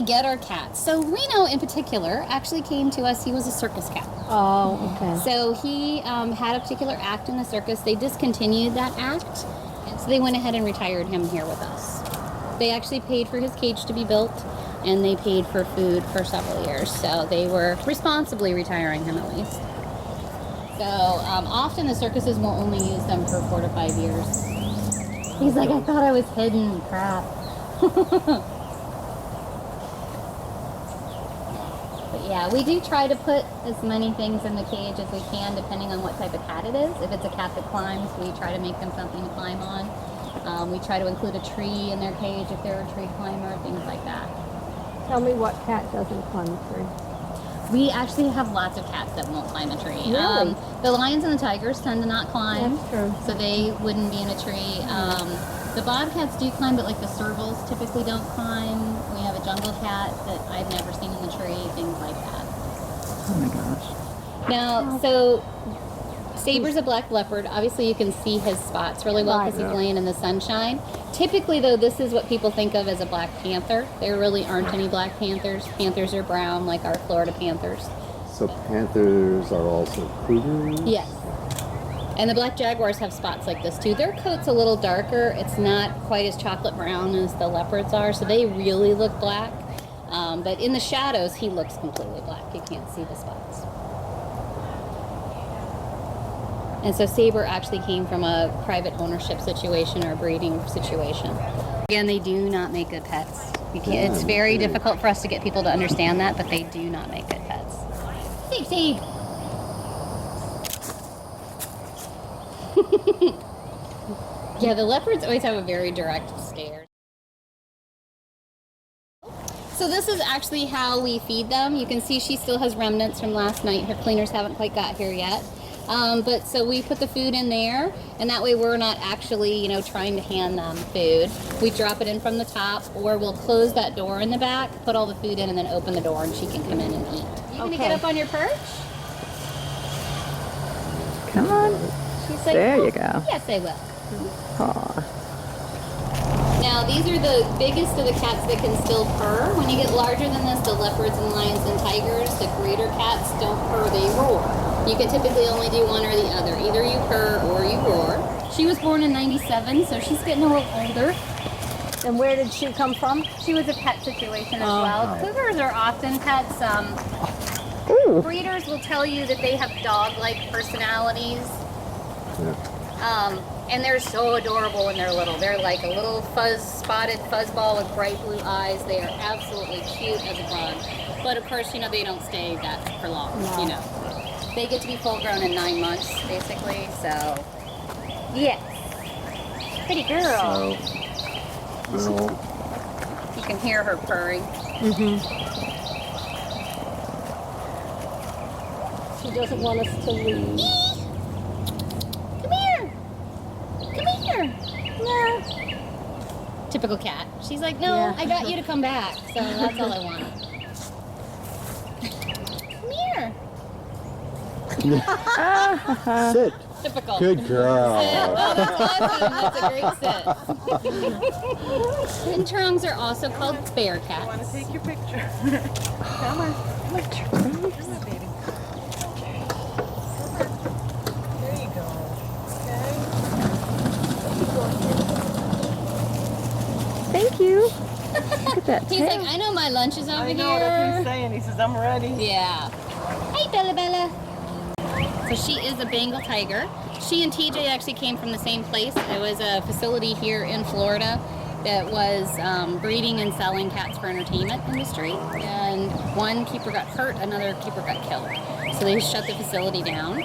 we get our cats? So Reno in particular actually came to us. He was a circus cat. Oh, okay. So he had a particular act in the circus. They discontinued that act, and so they went ahead and retired him here with us. They actually paid for his cage to be built, and they paid for food for several years. So they were responsibly retiring him at least. So often the circuses will only use them for 4 to 5 years. He's like, I thought I was hidden. Crap. But yeah, we do try to put as many things in the cage as we can, depending on what type of cat it is. If it's a cat that climbs, we try to make them something to climb on. We try to include a tree in their cage if they're a tree climber, things like that. Tell me what cat doesn't climb a tree. We actually have lots of cats that won't climb a tree. Really? The lions and the tigers tend to not climb. That's true. So they wouldn't be in a tree. The bobcats do climb, but like the servals typically don't climb. We have a jungle cat that I've never seen in the tree, things like that. Oh my gosh. Now, so Saber's a black leopard. Obviously, you can see his spots really well because he's laying in the sunshine. Typically, though, this is what people think of as a black panther. There really aren't any black panthers. Panthers are brown, like our Florida panthers. So panthers are also cougars? Yes. And the black jaguars have spots like this, too. Their coat's a little darker. It's not quite as chocolate brown as the leopards are, so they really look black. But in the shadows, he looks completely black. You can't see the spots. And so Saber actually came from a private ownership situation or a breeding situation. Again, they do not make good pets. It's very difficult for us to get people to understand that, but they do not make good pets. Safety! Yeah, the leopards always have a very direct stare. So this is actually how we feed them. You can see she still has remnants from last night. Her cleaners haven't quite got here yet. But so we put the food in there, and that way we're not actually, trying to hand them food. We drop it in from the top, or we'll close that door in the back, put all the food in, and then open the door, and she can come in and eat. You gonna get up on your perch? Come on. She's like, there you go. Yes, I will. Aw. Now, these are the biggest of the cats that can still purr. When you get larger than this, the leopards and lions and tigers, the greater cats don't purr, they roar. You can typically only do one or the other. Either you purr or you roar. She was born in '97, so she's getting a little older. And where did she come from? She was a pet situation as well. Cougars are often pets. Breeders will tell you that they have dog-like personalities. Yeah. And they're so adorable when they're little. They're like a little spotted fuzzball with bright blue eyes. They are absolutely cute as a bug. But of course, they don't stay that for long, They get to be full grown in 9 months, basically, so. Yes. Pretty girl. So, You can hear her purring. She doesn't want us to leave. Come here. Come here. No. Typical cat. She's like, no, Yeah. I got you to come back, so that's all I want. Come here. sit. Typical. Good girl. Sit. Oh, that's awesome. That's a great sit. Introngs are also called bear cats. I want to take your picture. Come on. Come on, baby. There you go. Okay. Thank you. Look at that He's tail. like, I know my lunch is over I know, here. that's what he's saying. He says, I'm ready. Yeah. Hey, Bella Bella. So she is a Bengal tiger. She and TJ actually came from the same place. It was a facility here in Florida that was breeding and selling cats for entertainment industry. And one keeper got hurt, another keeper got killed. So they shut the facility down.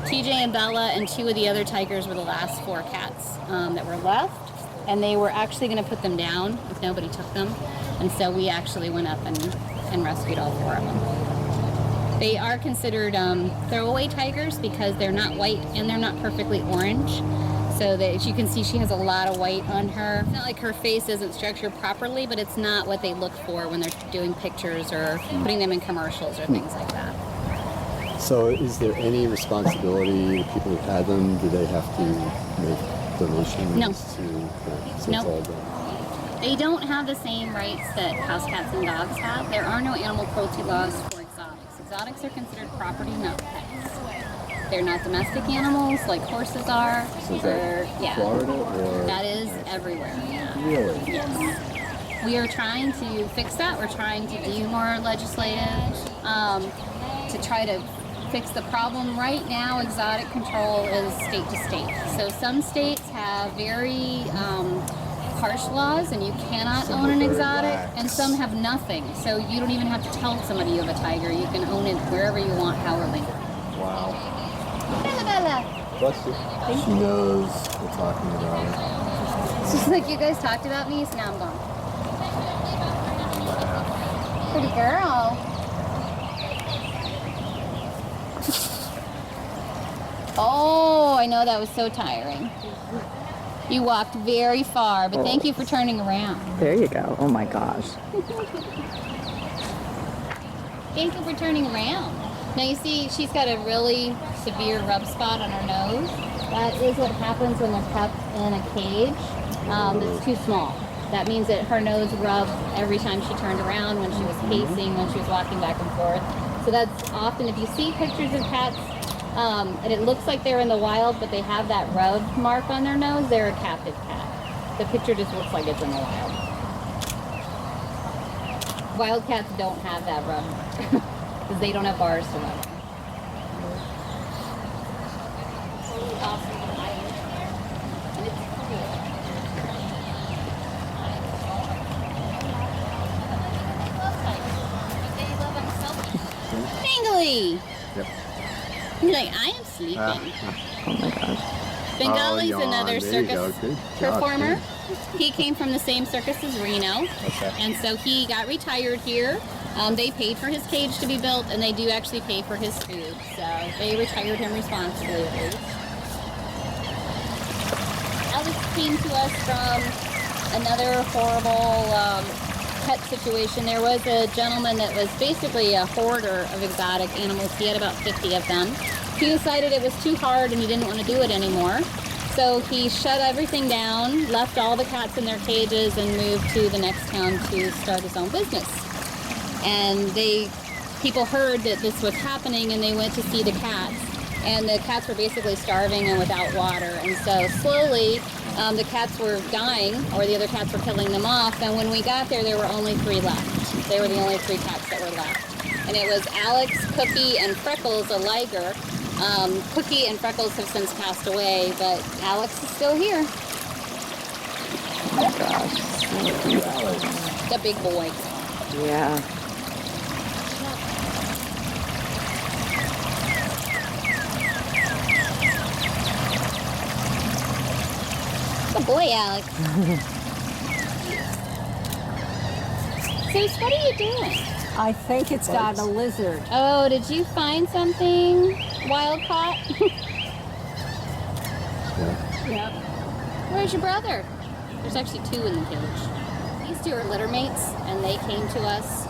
TJ and Bella and 2 of the other tigers were the last 4 cats that were left. And they were actually going to put them down if nobody took them. And so we actually went up and rescued all 4 of them. They are considered throwaway tigers because they're not white and they're not perfectly orange. So that, as you can see, she has a lot of white on her. It's not like her face isn't structured properly, but it's not what they look for when they're doing pictures or putting them in commercials or things like that. So is there any responsibility, the people who had them, do they have to make donations No. to, so No. it's all done? They don't have the same rights that house cats and dogs have. There are no animal cruelty laws for exotics. Exotics are considered property, not pets. They're not domestic animals like horses are. So is that Florida or? That is everywhere. Yeah. Really? Yes. We are trying to fix that. We're trying to do more legislative to try to fix the problem. Right now, exotic control is state to state. So some states have very harsh laws and you cannot own an exotic, and some have nothing. So you don't even have to tell somebody you have a tiger. You can own it wherever you want, however. Wow. Bella, Bella. Bless you. She knows we're talking about it. She's like, you guys talked about me, so now I'm gone. Pretty girl. Oh, I know that was so tiring. You walked very far, but thank you for turning around. There you go. Oh my gosh. Thank you for turning around. Now you see, she's got a really severe rub spot on her nose. That is what happens when they're kept in a cage that's too small. That means that her nose rubbed every time she turned around, when she was pacing, when she was walking back and forth. So that's often, if you see pictures of cats, and it looks like they're in the wild, but they have that rub mark on their nose, they're a captive cat. The picture just looks like it's in the wild. Wild cats don't have that rub because they don't have bars to rub. And it's cool. Bengali! Yep. He's like, I am sleeping. Oh my gosh. Bengali's yawn. another There you go. circus Good job, performer. kid. He came from the same circus as Reno. Okay. And so he got retired here. They paid for his cage to be built, and they do actually pay for his food. So they retired him responsibly at least. Alex came to us from another horrible pet situation. There was a gentleman that was basically a hoarder of exotic animals. He had about 50 of them. He decided it was too hard and he didn't want to do it anymore. So he shut everything down, left all the cats in their cages, and moved to the next town to start his own business. And people heard that this was happening, and they went to see the cats. And the cats were basically starving and without water. And so slowly, the cats were dying, or the other cats were killing them off. And when we got there, there were only 3 left. They were the only 3 cats that were left. And it was Alex, Cookie, and Freckles, a liger. Cookie and Freckles have since passed away, but Alex is still here. Oh my gosh. The big boy. Yeah. Good boy, Alex. Sis, what are you doing? I think it's got a lizard. Oh, did you find something wild caught? Yep. Where's your brother? There's actually 2 in the cage. These 2 are litter mates, and they came to us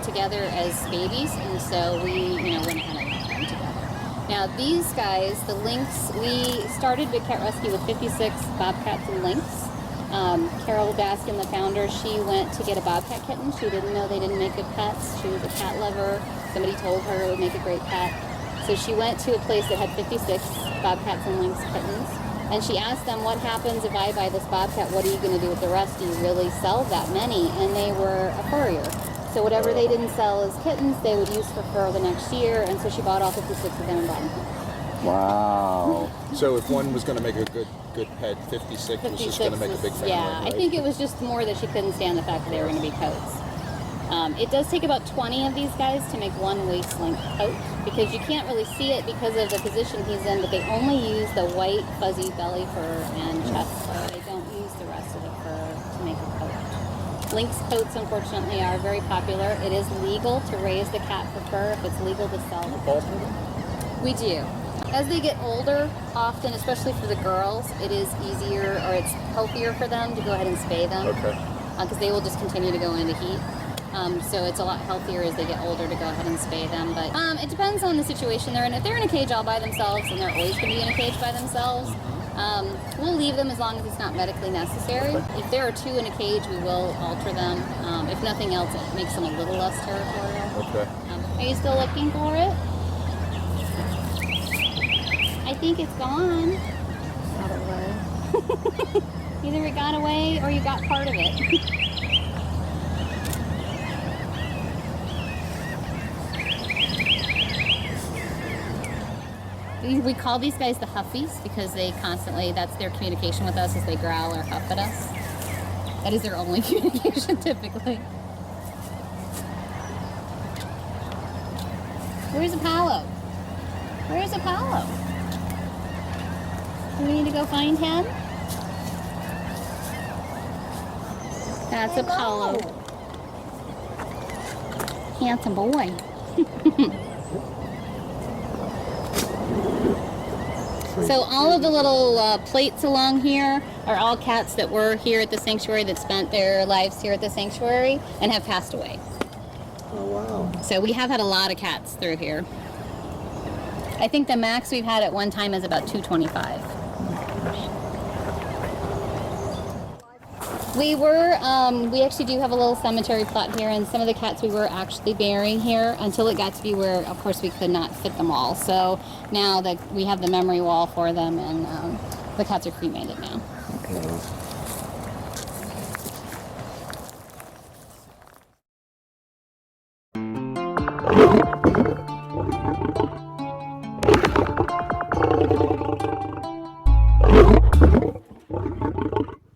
together as babies, and so we, went ahead and left them together. Now these guys, the lynx, we started Big Cat Rescue with 56 bobcats and lynx. Carol Baskin, the founder, she went to get a bobcat kitten. She didn't know they didn't make good pets. She was a cat lover. Somebody told her it would make a great pet. So she went to a place that had 56 bobcats and lynx kittens. And she asked them, what happens if I buy this bobcat? What are you going to do with the rest? Do you really sell that many? And they were a furrier. So whatever they didn't sell as kittens, they would use for fur the next year. And so she bought all 56 of them and brought them home. Wow. So if one was going to make a good pet, 56 was just going to make a big family. Yeah, right? I think it was just more that she couldn't stand the fact that they were going to be coats. It does take about 20 of these guys to make one waist-length coat, because you can't really see it because of the position he's in, but they only use the white fuzzy belly fur and chest fur. They don't use the rest of the fur to make a coat. Lynx coats, unfortunately, are very popular. It is legal to raise the cat for fur if it's legal to sell the cat. We do. As they get older, often, especially for the girls, it is easier, or it's healthier for them to go ahead and spay them. Okay. Because they will just continue to go into heat. So it's a lot healthier as they get older to go ahead and spay them. But it depends on the situation they're in. If they're in a cage all by themselves, and they're always going to be in a cage by themselves, we'll leave them as long as it's not medically necessary. If there are two in a cage, we will alter them. If nothing else, it makes them a little less territorial. Okay. Are you still looking for it? I think it's gone. Got away. Either it got away or you got part of it. We call these guys the huffies because they constantly, that's their communication with us, is they growl or huff at us. That is their only communication typically. Where's Apollo? Where's Apollo? Do we need to go find him? That's Apollo. Handsome boy. So all of the little plates along here are all cats that were here at the sanctuary, that spent their lives here at the sanctuary and have passed away. Oh, wow. So we have had a lot of cats through here. I think the max we've had at one time is about 225. We actually do have a little cemetery plot here, and some of the cats we were actually burying here until it got to be where, of course, we could not fit them all. So now that we have the memory wall for them, and the cats are cremated now. Okay.